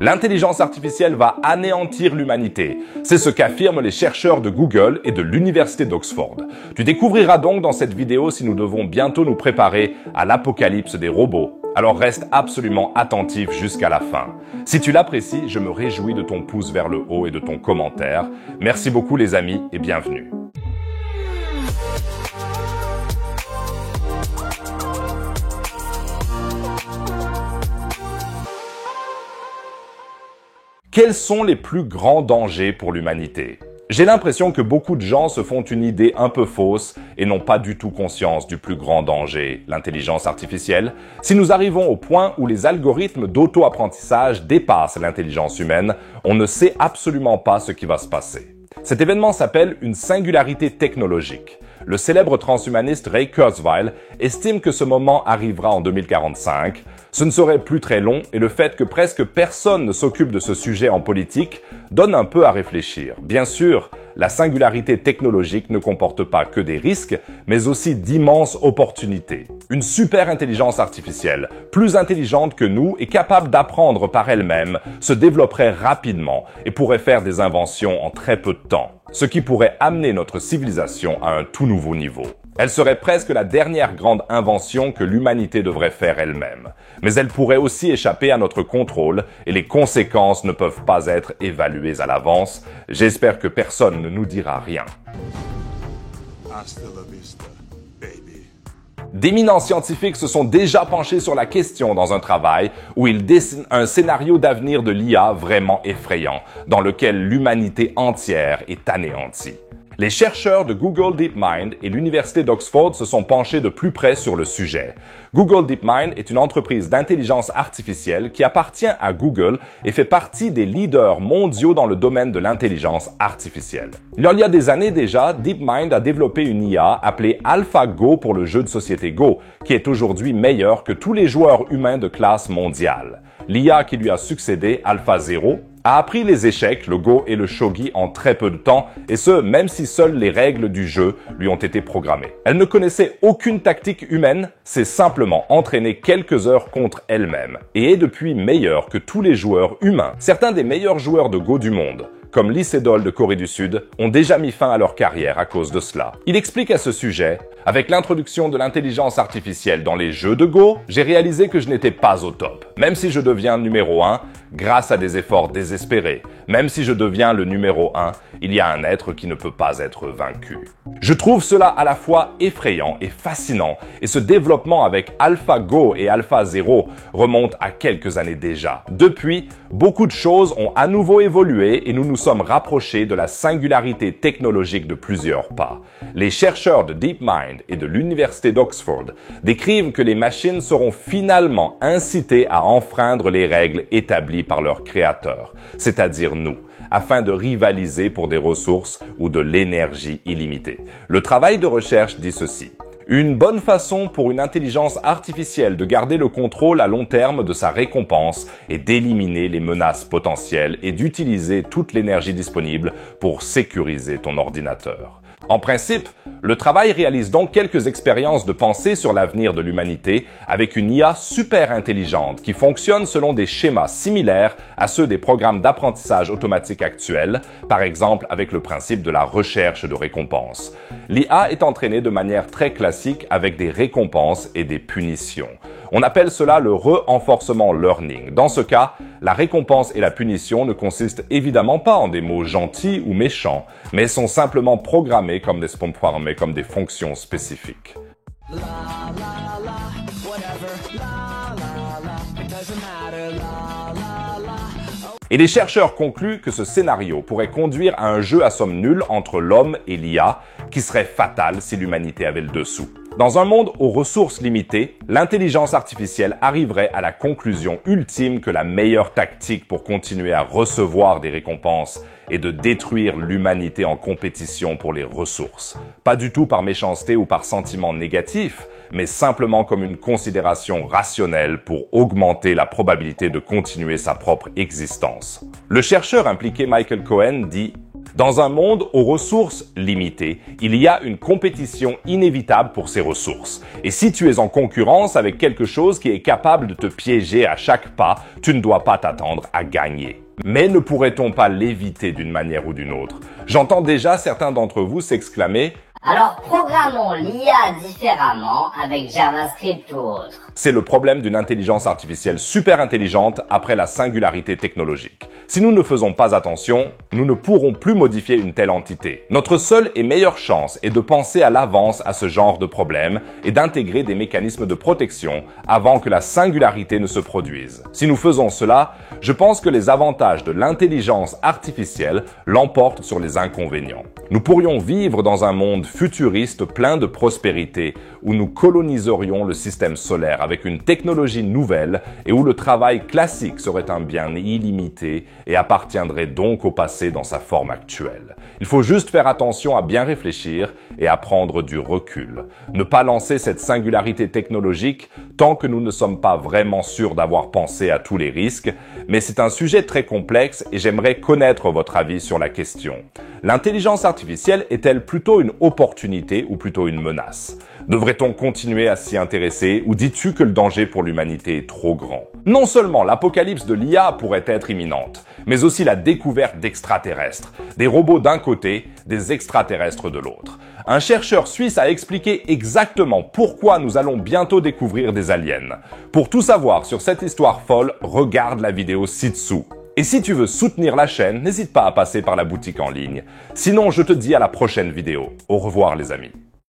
L'intelligence artificielle va anéantir l'humanité. C'est ce qu'affirment les chercheurs de Google et de l'Université d'Oxford. Tu découvriras donc dans cette vidéo si nous devons bientôt nous préparer à l'apocalypse des robots. Alors reste absolument attentif jusqu'à la fin. Si tu l'apprécies, je me réjouis de ton pouce vers le haut et de ton commentaire. Merci beaucoup les amis et bienvenue. Quels sont les plus grands dangers pour l'humanité? J'ai l'impression que beaucoup de gens se font une idée un peu fausse et n'ont pas du tout conscience du plus grand danger, l'intelligence artificielle. Si nous arrivons au point où les algorithmes d'auto-apprentissage dépassent l'intelligence humaine, on ne sait absolument pas ce qui va se passer. Cet événement s'appelle une singularité technologique. Le célèbre transhumaniste Ray Kurzweil estime que ce moment arrivera en 2045. Ce ne serait plus très long et le fait que presque personne ne s'occupe de ce sujet en politique donne un peu à réfléchir. Bien sûr, la singularité technologique ne comporte pas que des risques, mais aussi d'immenses opportunités. Une super intelligence artificielle, plus intelligente que nous et capable d'apprendre par elle-même, se développerait rapidement et pourrait faire des inventions en très peu de temps, ce qui pourrait amener notre civilisation à un tout nouveau niveau. Elle serait presque la dernière grande invention que l'humanité devrait faire elle-même. Mais elle pourrait aussi échapper à notre contrôle et les conséquences ne peuvent pas être évaluées à l'avance. J'espère que personne ne nous dira rien. Hasta la vista, baby. D'éminents scientifiques se sont déjà penchés sur la question dans un travail où ils dessinent un scénario d'avenir de l'IA vraiment effrayant, dans lequel l'humanité entière est anéantie. Les chercheurs de Google DeepMind et l'Université d'Oxford se sont penchés de plus près sur le sujet. Google DeepMind est une entreprise d'intelligence artificielle qui appartient à Google et fait partie des leaders mondiaux dans le domaine de l'intelligence artificielle. Il y a des années déjà, DeepMind a développé une IA appelée AlphaGo pour le jeu de société Go, qui est aujourd'hui meilleur que tous les joueurs humains de classe mondiale. L'IA qui lui a succédé, AlphaZero, a appris les échecs, le Go et le Shogi en très peu de temps, et ce, même si seules les règles du jeu lui ont été programmées. Elle ne connaissait aucune tactique humaine, s'est simplement entraînée quelques heures contre elle-même, et est depuis meilleure que tous les joueurs humains. Certains des meilleurs joueurs de Go du monde, comme Lee Sedol de Corée du Sud, ont déjà mis fin à leur carrière à cause de cela. Il explique à ce sujet: avec l'introduction de l'intelligence artificielle dans les jeux de Go, j'ai réalisé que je n'étais pas au top. Même si je deviens numéro 1, grâce à des efforts désespérés, même si je deviens le numéro 1, il y a un être qui ne peut pas être vaincu. Je trouve cela à la fois effrayant et fascinant, et ce développement avec AlphaGo et AlphaZero remonte à quelques années déjà. Depuis, beaucoup de choses ont à nouveau évolué et nous nous sommes rapprochés de la singularité technologique de plusieurs pas. Les chercheurs de DeepMind et de l'Université d'Oxford décrivent que les machines seront finalement incitées à enfreindre les règles établies par leurs créateurs, c'est-à-dire nous, afin de rivaliser pour des ressources ou de l'énergie illimitée. Le travail de recherche dit ceci: une bonne façon pour une intelligence artificielle de garder le contrôle à long terme de sa récompense est d'éliminer les menaces potentielles et d'utiliser toute l'énergie disponible pour sécuriser ton ordinateur. En principe, le travail réalise donc quelques expériences de pensée sur l'avenir de l'humanité avec une IA super intelligente qui fonctionne selon des schémas similaires à ceux des programmes d'apprentissage automatique actuels, par exemple avec le principe de la recherche de récompenses. L'IA est entraînée de manière très classique avec des récompenses et des punitions. On appelle cela le renforcement learning. Dans ce cas, la récompense et la punition ne consistent évidemment pas en des mots gentils ou méchants, mais sont simplement programmés comme des fonctions spécifiques. Et les chercheurs concluent que ce scénario pourrait conduire à un jeu à somme nulle entre l'homme et l'IA, qui serait fatal si l'humanité avait le dessous. Dans un monde aux ressources limitées, l'intelligence artificielle arriverait à la conclusion ultime que la meilleure tactique pour continuer à recevoir des récompenses est de détruire l'humanité en compétition pour les ressources. Pas du tout par méchanceté ou par sentiment négatif, mais simplement comme une considération rationnelle pour augmenter la probabilité de continuer sa propre existence. Le chercheur impliqué Michael Cohen dit: Dans un monde aux ressources limitées, il y a une compétition inévitable pour ces ressources. Et si tu es en concurrence avec quelque chose qui est capable de te piéger à chaque pas, tu ne dois pas t'attendre à gagner. Mais ne pourrait-on pas l'éviter d'une manière ou d'une autre? J'entends déjà certains d'entre vous s'exclamer « Alors programmons l'IA différemment avec JavaScript ou autre. » C'est le problème d'une intelligence artificielle super intelligente après la singularité technologique. Si nous ne faisons pas attention, nous ne pourrons plus modifier une telle entité. Notre seule et meilleure chance est de penser à l'avance à ce genre de problème et d'intégrer des mécanismes de protection avant que la singularité ne se produise. Si nous faisons cela, je pense que les avantages de l'intelligence artificielle l'emportent sur les inconvénients. Nous pourrions vivre dans un monde futuriste plein de prospérité où nous coloniserions le système solaire avec une technologie nouvelle et où le travail classique serait un bien illimité et appartiendrait donc au passé dans sa forme actuelle. Il faut juste faire attention à bien réfléchir et à prendre du recul. Ne pas lancer cette singularité technologique tant que nous ne sommes pas vraiment sûrs d'avoir pensé à tous les risques, mais c'est un sujet très complexe et j'aimerais connaître votre avis sur la question. L'intelligence artificielle est-elle plutôt une opportunité ou plutôt une menace? Devrait-on continuer à s'y intéresser ou dis-tu que le danger pour l'humanité est trop grand? Non seulement l'apocalypse de l'IA pourrait être imminente, mais aussi la découverte d'extraterrestres. Des robots d'un côté, des extraterrestres de l'autre. Un chercheur suisse a expliqué exactement pourquoi nous allons bientôt découvrir des aliens. Pour tout savoir sur cette histoire folle, regarde la vidéo ci-dessous. Et si tu veux soutenir la chaîne, n'hésite pas à passer par la boutique en ligne. Sinon, je te dis à la prochaine vidéo. Au revoir les amis.